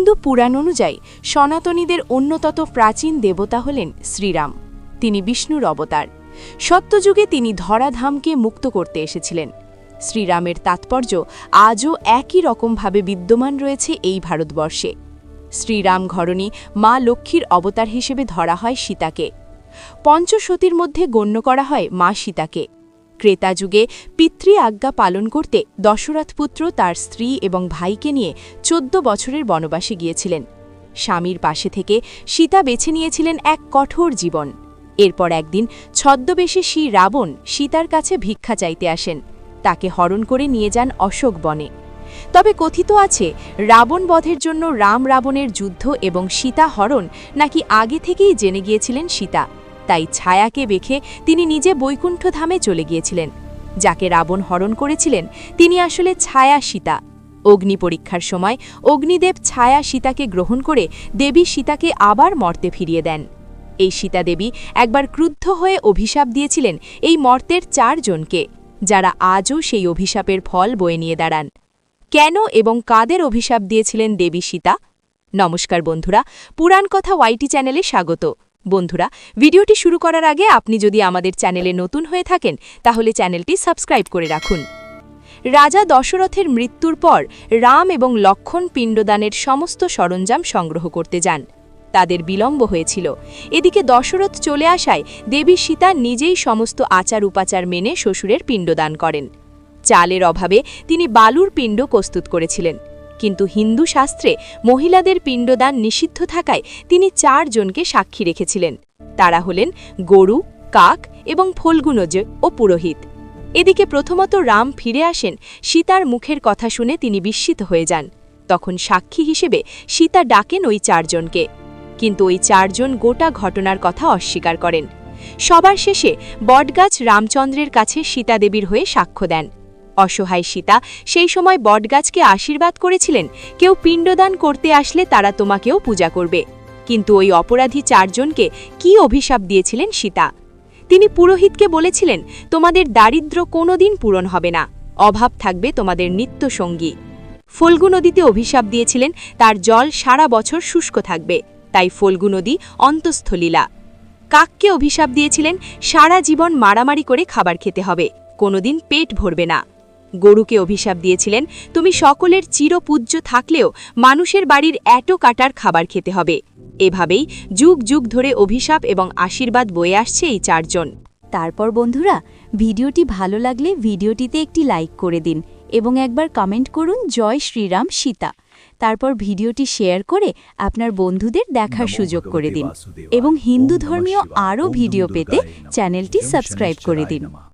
হিন্দু পুরাণ অনুযায়ী সনাতনীদের অন্যতম প্রাচীন দেবতা হলেন শ্রীরাম। তিনি বিষ্ণুর অবতার। সত্যযুগে তিনি ধরাধামকে মুক্ত করতে এসেছিলেন। শ্রীরামের তাৎপর্য আজও একই রকমভাবে বিদ্যমান রয়েছে এই ভারতবর্ষে। শ্রীরাম ঘরণী মা লক্ষ্মীর অবতার হিসেবে ধরা হয় সীতাকে। পঞ্চসতীর মধ্যে গণ্য করা হয় মা সীতাকে। ক্রেতা যুগে পিতৃ আজ্ঞা পালন করতে দশরথপুত্র তার স্ত্রী এবং ভাইকে নিয়ে 14 বছরের বনবাসে গিয়েছিলেন। স্বামীর পাশে থেকে সীতা বেছে নিয়েছিলেন এক কঠোর জীবন। এরপর একদিন ছদ্মবেশে রাবণ সীতার কাছে ভিক্ষা চাইতে আসেন। তাকে হরণ করে নিয়ে যান অশোক বনে। তবে কথিত আছে রাবণ বধের জন্য রাম রাবণের যুদ্ধ এবং সীতা হরণ নাকি আগে থেকেই জেনে গিয়েছিলেন সীতা। তাই ছায়াকে বেখে তিনি নিজে বৈকুণ্ঠ ধামে চলে গিয়েছিলেন। যাকে রাবণ হরণ করেছিলেন তিনি আসলে ছায়া সীতা। অগ্নি পরীক্ষার সময় অগ্নিদেব ছায়া সীতাকে গ্রহণ করে দেবী সীতাকে আবার মর্তে ফিরিয়ে দেন। এই সীতা দেবী একবার ক্রুদ্ধ হয়ে অভিশাপ দিয়েছিলেন এই মর্তের 4 জনকে, যারা আজও সেই অভিশাপের ফল বয়ে নিয়ে দাঁড়ান। কেন এবং কাদের অভিশাপ দিয়েছিলেন দেবী সীতা? নমস্কার বন্ধুরা, পুরাণ কথা ওয়াইটি চ্যানেলে স্বাগত। বন্ধুরা, ভিডিওটি শুরু করার আগে আপনি যদি আমাদের চ্যানেলে নতুন হয়ে থাকেন তাহলে চ্যানেলটি সাবস্ক্রাইব করে রাখুন। রাজা দশরথের মৃত্যুর পর রাম এবং লক্ষ্মণ পিণ্ডদানের সমস্ত সরঞ্জাম সংগ্রহ করতে যান। তাদের বিলম্ব হয়েছিল। এদিকে দশরথ চলে আসায় দেবী সীতা নিজেই সমস্ত আচার উপাচার মেনে শ্বশুরের পিণ্ডদান করেন। চালের অভাবে তিনি বালুর পিণ্ড প্রস্তুত করেছিলেন, কিন্তু হিন্দু শাস্ত্রে মহিলাদের পিণ্ডদান নিষিদ্ধ থাকায় তিনি 4 জনকে সাক্ষী রেখেছিলেন। তারা হলেন গরু, কাক এবং ফল্গুনজ ও পুরোহিত। এদিকে প্রথমত রাম ফিরে আসেন। সীতার মুখের কথা শুনে তিনি বিস্মিত হয়ে যান। তখন সাক্ষী হিসেবে সীতা ডাকেন ওই 4 জনকে, কিন্তু ওই 4 জন গোটা ঘটনার কথা অস্বীকার করেন। সবার শেষে বটগাছ রামচন্দ্রের কাছে সীতা দেবীর হয়ে সাক্ষ্য দেন। অসহায় সীতা সেই সময় বটগাছকে আশীর্বাদ করেছিলেন, কেউ পিণ্ডদান করতে আসলে তারা তোমাকেও পূজা করবে। কিন্তু ওই অপরাধী 4 জনকে কি অভিশাপ দিয়েছিলেন সীতা? তিনি পুরোহিতকে বলেছিলেন, তোমাদের দারিদ্র্য কোনোদিন পূরণ হবে না, অভাব থাকবে তোমাদের নিত্য সঙ্গী। ফল্গু নদীতে অভিশাপ দিয়েছিলেন, তার জল সারা বছর শুষ্ক থাকবে, তাই ফল্গু নদী অন্তঃস্থলীলা। কাককে অভিশাপ দিয়েছিলেন, সারা জীবন মারামারি করে খাবার খেতে হবে, কোনোদিন পেট ভরবে না। গরুকে অভিশাপ দিয়েছিলেন, তুমি সকলের চিরপূজ্য থাকলেও মানুষের বাড়ির এঁটো কাটার খাবার খেতে হবে। এভাবেই যুগ যুগ ধরে অভিশাপ এবং আশীর্বাদ বয়ে আসছে এই 4 জন। তারপর বন্ধুরা, ভিডিওটি ভালো লাগলে ভিডিওটিতে একটি লাইক করে দিন এবং একবার কমেন্ট করুন জয় শ্রীরাম সীতা। তারপর ভিডিওটি শেয়ার করে আপনার বন্ধুদের দেখার সুযোগ করে দিন এবং হিন্দু ধর্মীয় আরও ভিডিও পেতে চ্যানেলটি সাবস্ক্রাইব করে দিন।